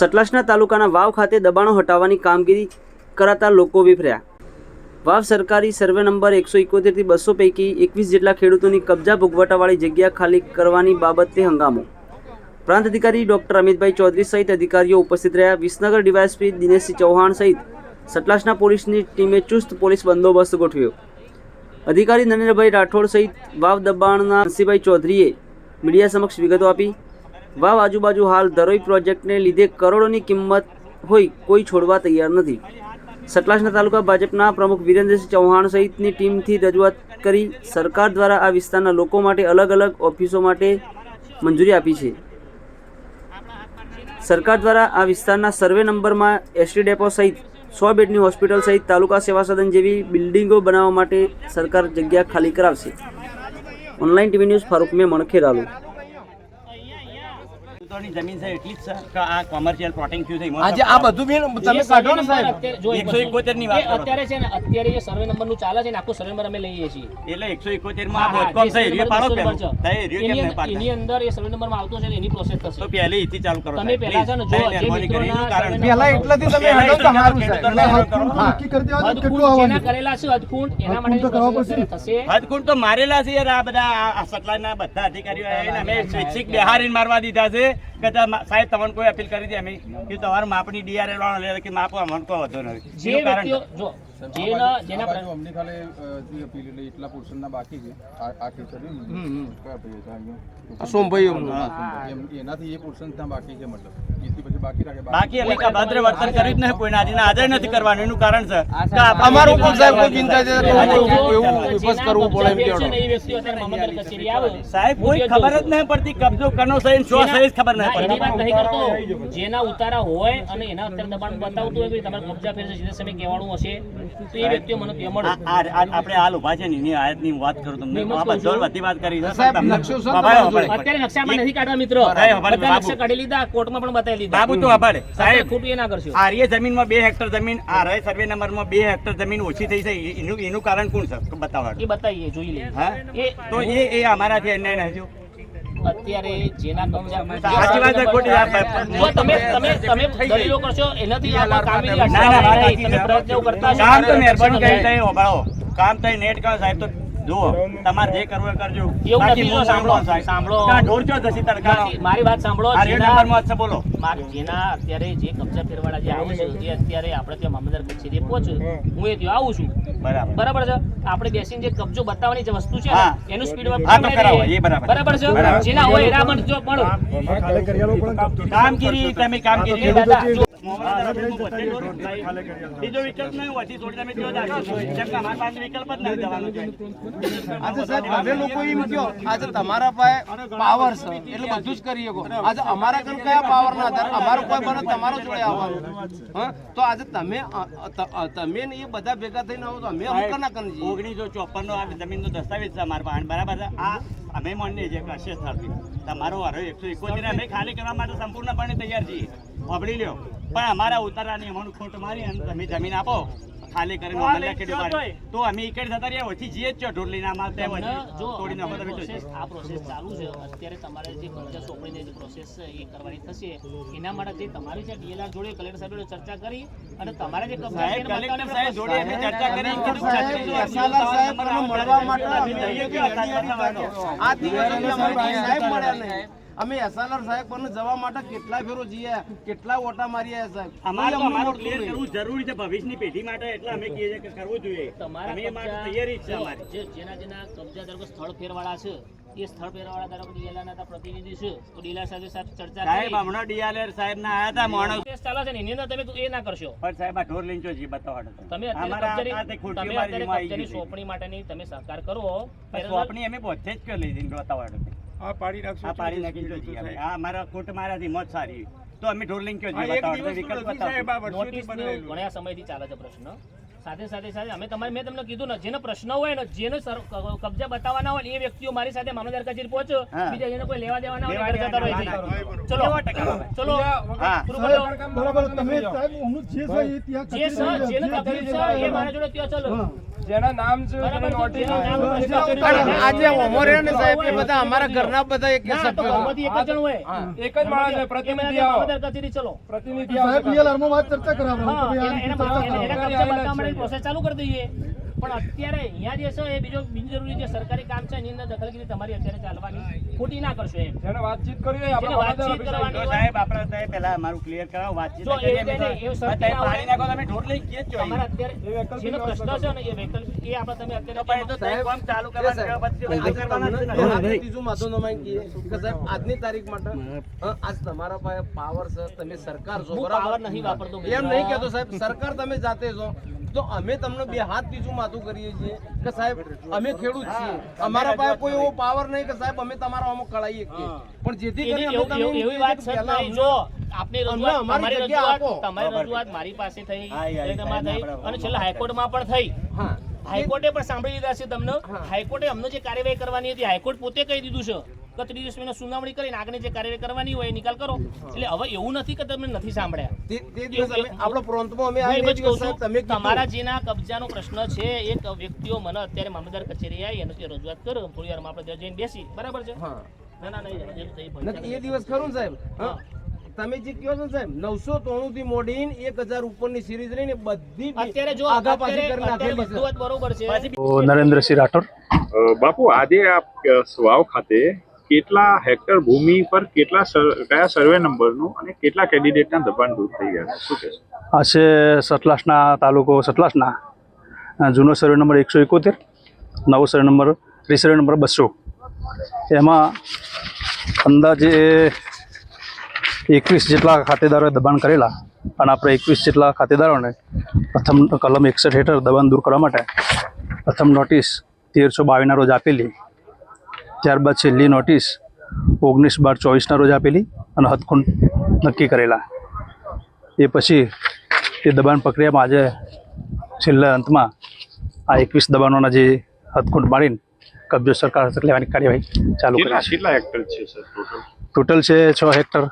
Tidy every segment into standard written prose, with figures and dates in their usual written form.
સતલાસના તાલુકાના વાવ ખાતે દબાણો હટાવવાની કામગીરી કરાતા લોકો વિફર્યા। વાવ સરકારી સર્વે નંબર 171 થી 200 પૈકી 21 જેટલા ખેડૂતોની કબજા ભોગવટાવાળી જગ્યા ખાલી કરવાની બાબતે હંગામો। પ્રાંત અધિકારી ડોક્ટર અમિતભાઈ ચૌધરી સહિત અધિકારીઓ ઉપસ્થિત રહ્યા। વિસનગર ડીવાયએસપી દિનેશસિંહ ચૌહાણ સહિત સતલાસના પોલીસની ટીમે ચુસ્ત પોલીસ બંદોબસ્ત ગોઠવ્યો। અધિકારી નરેન્દ્રભાઈ રાઠોડ સહિત વાવ દબાણના નરસિંહભાઈ ચૌધરીએ મીડિયા સમક્ષ વિગતો આપી। વાવ આજુબાજુ હાલ ધરોઈ પ્રોજેક્ટને લીધે કરોડોની કિંમત હોય કોઈ છોડવા તૈયાર નથી। સતલાસના તાલુકા ભાજપના પ્રમુખ વિરેન્દ્રસિંહ ચૌહાણ સહિતની ટીમથી રજૂઆત કરી સરકાર દ્વારા આ વિસ્તારના લોકો માટે અલગ અલગ ઓફિસો માટે મંજૂરી આપી છે। સરકાર દ્વારા આ વિસ્તારના સર્વે નંબરમાં એસટી ડેપો સહિત 100 બેડની હોસ્પિટલ સહિત તાલુકા સેવા સદન જેવી બિલ્ડિંગો બનાવવા માટે સરકાર જગ્યા ખાલી કરાવશે। Online TV news Farooq Memon Kheralu. જમીન છે એટલી જ છે કે આ કોમર્શિયલ પ્લોટિંગ થયું છે આજે આ બધું બી તમે કાઢો ને સાહેબ 171 ની વાત અત્યારે છે ને અત્યારે જે સર્વે નંબર નું ચાલે છે ને આખો સર્વે નંબર અમે લઈએ છીએ એટલે 171 માં આ બોધકોમ છે એરિયા પાડો પેલો થાય એરિયા કેમ પાડતા એની અંદર એ સર્વે નંબર માં આવતો છે એની પ્રોસેસ થશે તો પહેલી ઇથી ચાલુ કરો તમે પહેલા છે ને જો જે મિત્રોના પહેલા એટલાથી તમે હેડો તમારું છે નક્કી કરી દેવા કેટલું આવવાનું જેના કરેલા છે અદખૂંટ એના માટે થશે હદકુંડ તો મારેલા છે યાર આ બધા આ સતલાના બધા અધિકારીઓ આવીને અમે સ્વૈચ્છિક બિહારીને મારવા દીધા છે કે સાહેબ તમને કોઈ અપીલ કરી દે અમે કે તમારું માપની ડીઆરએલ વાળો લે કે માપો અમને કોઈ વધુ નથી જે વ્યક્તિઓ જો જેના અમને ખાલી જે અપીલ એટલે એટલા પોર્શનના બાકી છે આ ખેતરી કયા ભાઈ સોમભાઈ એનાથી એ પોર્શન ત્યાં બાકી છે મતલબ એથી પછી બાકી રાખે બાકી અમે ભદ્ર વર્તન કર્યું જ નહીં કોઈ નાજીને આજે નથી કરવાનું એનું કારણ છે કે અમારું કોઈ સાહેબ કોઈ ચિંતા છે તો એવું વિપસ કરવું પડે એમ છે કહેવાનો ને એ વ્યક્તિઓ અત્યારે મામલતદાર કચેરી આવે સાહેબ કોઈ ખબર જ નહીં પડતી કબજો કનો છે શું છે ખબર નહીં એની વાત પડતી નહીં કરતો જેના ઉતારા હોય અને એના અત્યારે દબાણ બતાવતું હોય કે તમારે કબજા ફેરશે સીધા સમય કહેવાનું હશે તો એ વ્યક્તિઓ મને મળે આપણે હાલ ઉભા છે ને એની આયાતની વાત કરું તમને આ બધો બધી વાત કરી છે સાહેબ, તમને નકશો શું અત્યારે નકશામાં નથી કાઢવા મિત્રો બધા નકશા કાઢી લીધા કોર્ટમાં પણ બતાવી લીધા બાબુ તો આભારે સાહેબ ખોટું એ ના કરશો આર્ય જમીનમાં 2 હેક્ટર જમીન આ રહે સર્વે નંબરમાં 2 હેક્ટર જમીન ઓછી થઈ છે એનું કારણ કોણ છે બતાવો એ બતાવીએ જોઈ લઈએ હા તો એ અમારાથી અન્યાય નથી અત્યારે જેના કબજા સાચી વાત છે ખોટી વાત જો તમે દલીલો કરશો એનાથી આ કામગીરી તમે પ્રયત્નો કરતા છો કામ તો મહેરબાની કરી થાય ઓભાળો કામ તો નેટ કરો સાહેબ તો જુઓ તમારે જે કરવું એ કરજો એવું બાકી નથી હું સાંભળો સાહેબ સાંભળો કા ઢોર ચો જસી તડકા મારી વાત સાંભળો આ રેડ નંબરમાં છે બોલો જેના અત્યારે જે કબજા ફેરવાળા જે આવે છે એ અત્યારે આપણે ત્યાં મામલતદાર કચેરીએ પહોંચે હું એ ત્યાં આવું છું બરાબર છે આપણે બેસીને જે કબજો બતાવવાની જે વસ્તુ છે એનું સ્પીડ બરાબર છે જેના હોય એના પણ જો પણ કામગીરી તમે કામગીરી દાદા બીજો વિકલ્પ નહીં હોતી થોડી તમે જો જેમ કે અમારા પાસે વિકલ્પ જ નથી જવાનો આજે સાહેબ હવે લોકો એમ કહો આજે તમારા પાસે પાવર છે એટલે બધું જ કરી શકો આજે અમારા કન કયા પાવર ના આધારે અમારો કોઈ બને તમારો જોડે આવવાનું હા તો આજે તમે ને એ બધા ભેગા થઈને આવો તો અમે હમકના કરી 1954 નો આ જમીનનો દસ્તાવેજ છે અમારા પાસે બરાબર છે આ અમે માનીએ છીએ કે અશેષ સ્થળથી તમારો હરો 171 અમે ખાલી કરવા માટે સંપૂર્ણપણે તૈયાર છીએ વાપરી લ્યો પણ અમારા ઉતારાની અમારું ખોટ મારી અને તમે જમીન આપો ખાલી કરીને મલ્યા કેડી પાડી તો અમે એકડ થતા રહ્યા ઓછી જીએ જ છો ઢોર લઈને આમાં તે તોડી નાખો તમે આ પ્રોસેસ ચાલુ છે અત્યારે તમારે જે કબજા સોંપણીની જે પ્રોસેસ છે એ કરવાની થશે એના માટે જે તમારી છે ડીએલઆર જોડે કલેક્ટર સાહેબ જોડે ચર્ચા કરી અને તમારા જે કબજા છે કલેક્ટર સાહેબ જોડે અમે ચર્ચા કરી સાહેબ મળવા માટે આ દિવસોથી અમારે સાહેબ મળ્યા નહીં અમે એસઆરઆર સાહેબ પર જવા માટે કેટલા ફેરો જઈએ કેટલા ઓટા માર્યા સાહેબ અમારું ક્લિયર કરવું જરૂરી છે ભવિષ્યની પેઢી માટે એટલે અમે કહીએ છીએ કે કરવું જોઈએ અમે એ માટે તૈયારી છે અમારી જેના કબજા ધારો સ્થળ ફેરવાળા છે એ સ્થળ ફેરવાળા ધારો ડીએલઆરના પ્રતિનિધિ છે તો ડીએલઆર સાથે ચર્ચા સાહેબ હમણાં ડીએલઆર સાહેબ ના આયા હતા માણસ ચાલે છે ને એની અંદર તમે એ ના કરશો પણ સાહેબ આ ઢોર લઈને જી બતાવવાનો તમે અત્યારે કબજાની સોંપણી માટેની તમે સહકાર કરો સોંપણી અમે બધે જ કરી લીધી બતાવવાનો આ પાડી નાખશું આ પાડી નાખી જો જી આ અમારા ખોટ મારાથી મોત સારી તો અમે ઢોર લઈને જી બતાવવાનો વિકલ્પ બતાવો નોટિસ ઘણા સમયથી ચાલે છે પ્રશ્ન સાથે અમે તમારે મેં તમને કીધું ને જેનો પ્રશ્ન હોય ને જેનો કબજા બતાવવાના હોય એ વ્યક્તિઓ મારી સાથે મામલતદાર કચેરી પહોંચો બીજા જેને કોઈ લેવા દેવાના હોય ઘરે જતા રહે ચલો બરાબર તમે સાહેબ હું જે છે ત્યાં જે છે જેને તકલીફ છે એ મારા જોડે ત્યાં ચલો જેના નામ છે બરાબર છે, નોટિસ જેના નામ છે. છે. પણ આજે અમો રહ્યા ને સાહેબ એ બધા અમારા ઘરના બધા એક ના, તો સભ્યો ગામમાંથી એક જ જણ હોય. એક જ માણસ છે, પ્રતિનિધિ એ આવો. મામલતદાર કચેરી ચલો. પ્રતિનિધિ હા, આવશે. એના કબજા બતાવવા માટેની પ્રોસેસ ચાલુ કરી દઈએ. પણ અત્યારે અહીંયા જે છે એ બીજો બિનજરૂરી જે સરકારી કામ છે એની અંદર દખલગીરી તમારી અત્યારે ચાલવાની ખોટી ના કરશો એમ. જેને વાતચીત કરવી હોય જેને આપણે વાતચીત કરવાની તો હોય, સાહેબ આપણે સાહેબ પહેલા અમારું ક્લિયર કરાવો વાતચીત જો કરીએ એ અમે તો. એ સર તમે પાડી નાખો તમે ઢોર લઈ ગયા જ છો તમારા અહીં. અત્યારે જેનો પ્રશ્ન છે ને એ વૈકલ્પિક એ આપણે તમે તો પણ એ તો અત્યારે તમે કામ ચાલુ કરવાનું કે પછી બંધ કરવાના જ છે ને. ત્રીજું માથું નમાઈ કહીએ કે સાહેબ આજની તારીખ માટે આજ તમારા પાસે પાવર છે, તમે સરકાર છો, હું બરાબર? પાવર નહીં વાપરતો એમ નહીં કહેતો સાહેબ, સરકાર તમે જાતે છો, તો અમે તમને બે હાથ પીછું માથું કરીએ છીએ કે સાહેબ અમે ખેડૂત છીએ, અમારા પાસે કોઈ એવો પાવર નહીં કે સાહેબ અમે તમારા અમુક કળાઈએ શકીએ. પણ જેથી કરીને અમે તમને એમ એવી કહીએ વાત કે છે જ પહેલા નહીં. જો આપની રજૂઆત અમારી તમારી જગ્યા રજૂઆત આપો. તમારી રજૂઆત મારી પાસે થઈ હા, યાર, એનામાં થઈ બરાબર. અને છેલ્લા હાઈકોર્ટમાં પણ થઈ. હા હાઈકોર્ટે પણ સાંભળી લીધા છે તમને. હાઈકોર્ટે અમને જે કાર્યવાહી કરવાની હતી હાઈકોર્ટ પોતે કહી દીધું છે કે 30 દિવસ મહિના સુનાવણી કરીને આગળની જે કાર્યવાહી કરવાની હોય એ નિકાલ કરો. એટલે હવે એવું નથી કે તમે નથી સાંભળ્યા. તે દિવસ અમે આપણો પ્રોંતમાં અમે હું એમ આવીને જ કહું સાહેબ છું, તમે કીધું. તમારા જેના કબજાનો પ્રશ્ન છે એક વ્યક્તિઓ મને અત્યારે મામલતદાર કચેરી આવી એનો રજૂઆત કરો થોડી વારમાં આપણે ત્યાં જઈને બેસી બરાબર છે. હા ના ના નહીં જેમ થઈ નથી એ દિવસ ખરું ને સાહેબ? હા. તમે જે કહો છો ને સાહેબ 993 થી મોડીને 1000 ઉપરની સિરીઝ રહીને બધી અત્યારે જો આગા પાછી કરી અત્યારે નાખેલી છે. બધું જ બરોબર છે. તો નરેન્દ્રસિંહ રાઠોડ. બાપુ આજે આ વાવ ખાતે કેટલા હેક્ટર ભૂમિ પર કયા સર્વે નંબરનું અને કેટલા કેન્ડિડેટના દબાણ દૂર થઈ ગયા છે? શું કહેશો? આ છે સતલાસના તાલુકો સતલાસના જૂનો સર્વે નંબર 171, નવો સર્વે નંબર સર્વે નંબર 200. એમાં અંદાજે 21 જેટલા ખાતેદારોએ દબાણ કરેલા અને આપણે 21 જેટલા ખાતેદારોને પ્રથમ કલમ 61 હેઠળ દબાણ દૂર કરવા માટે પ્રથમ નોટિસ 13/22ના રોજ આપેલી. ત્યારબાદ છેલ્લી નોટિસ 19/12/24ના રોજ આપેલી અને હદખુંડ નક્કી કરેલા. એ પછી એ દબાણ પ્રક્રિયામાં આજે છેલ્લા અંતમાં આ 21 દબાણોના જે હદખુંડ મારીને કબજો સરકાર હસ્તક લેવાની કાર્યવાહી ચાલુ કરી છે. કેટલા હેક્ટર છે સર ટોટલ? ટોટલ છે 6 હેક્ટર,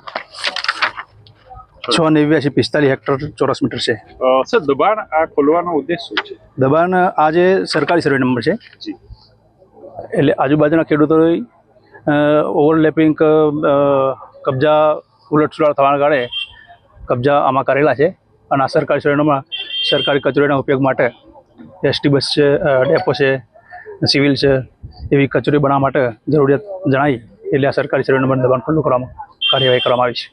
689 45 હેક્ટર ચોરસ મીટર છે. સર દબાણ આ ખોલવાનો ઉદ્દેશ શું છે? દબાણ આ જે સરકારી સર્વે નંબર છે જી. એટલે આજુબાજુના ખેડૂતોએ ઓવરલેપિંગ કબજા ઉલટસુલટ થવાના કારણે કબજા આમાં કરેલા છે અને આ સરકારી સર્વેમાં સરકારી કચેરીના ઉપયોગ માટે એસટી બસ છે, ડેપો છે, સિવિલ છે, એવી કચેરી બનાવવા માટે જરૂરિયાત જણાવી એટલે આ સરકારી સર્વે નંબર દબાણ ખુલ્લું કરવામાં કાર્યવાહી કરવામાં આવી છે.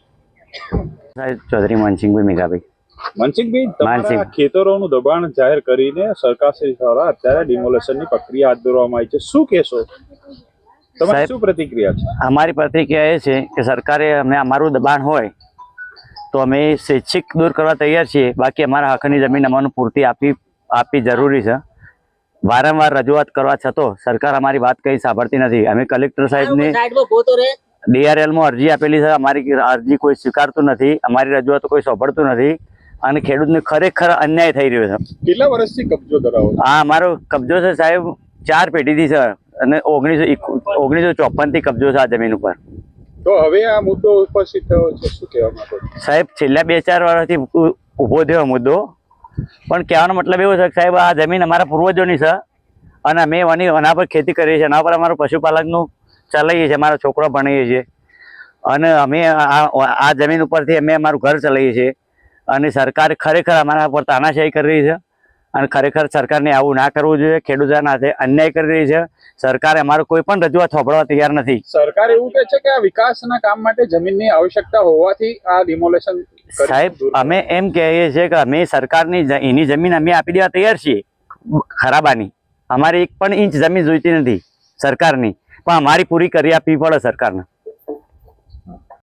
સાહેબ ચૌધરી માનસિંહભાઈ મેઘાભાઈ. મનસિંહભાઈ, માનસિંહ. તમારા ખેતરોનું દબાણ જાહેર કરીને સરકારશ્રી દ્વારા અત્યારે ડિમોલેશનની પ્રક્રિયા હાથ ધરવામાં આવી છે. શું કહેશો? તમારી સાહેબ, શું પ્રતિક્રિયા છે? અમારી પ્રતિક્રિયા એ છે કે સરકારે અમને અમારું દબાણ હોય તો અમે સ્વૈચ્છિક દૂર કરવા તૈયાર છીએ. બાકી અમારા હકની જમીન અમને પૂરતી આપવી જરૂરી છે. વારંવાર રજૂઆત કરવા છતાં સરકાર અમારી વાત કંઈ સાંભળતી નથી. અમે કલેક્ટર સાહેબને DRLમાં અરજી આપેલી છે. અમારી અરજી કોઈ સ્વીકારતું નથી, અમારી રજૂઆતો કોઈ સાંભળતું નથી અને ખેડૂતને ખરેખર અન્યાય થઈ રહ્યો છે. કેટલા વર્ષથી કબજો ધરાવો છો? આ અમારો કબજો છે સાહેબ 4 પેઢીથી છે અને 1954 થી કબજો છે આ જમીન ઉપર. તો હવે આ મુદ્દો ઉપસ્થિત થયો છે, શું કહેવા માંગો છો? સાહેબ છેલ્લા 2-4 વર્ષથી ઊભો થયો મુદ્દો, પણ કહેવાનો મતલબ એવો છે કે સાહેબ આ જમીન અમારા પૂર્વજોની છે અને અમે એના પર ખેતી કરીએ છીએ, એના પર અમારું પશુપાલનનું ચલાવીએ છીએ, અમારા છોકરા ભણીએ છીએ અને અમે આ જમીન ઉપરથી અમે અમારું ઘર ચલાવીએ છીએ અને સરકાર ખરેખર અમારા પર તાનાશાહી કરી રહી છે અને ખરેખર સરકારને આવું ના કરવું જોઈએ. ખેડૂતોના હાથે અન્યાય કરી રહી છે. સરકારે અમારું કોઈ પણ રજૂઆત સાંભળવા તૈયાર નથી. સરકાર એવું કહે છે કે આ વિકાસના કામ માટે જમીનની આવશ્યકતા હોવાથી આ ડિમોલેશન સાહેબ અમે એમ કહીએ છીએ કે અમે સરકારની એની જમીન અમે આપી દેવા તૈયાર છીએ ખરાબાની. અમારે 1 પણ ઇંચ જમીન જોઈતી નથી સરકારની, પણ અમારી પૂરી કરી આપવી પડે સરકારને.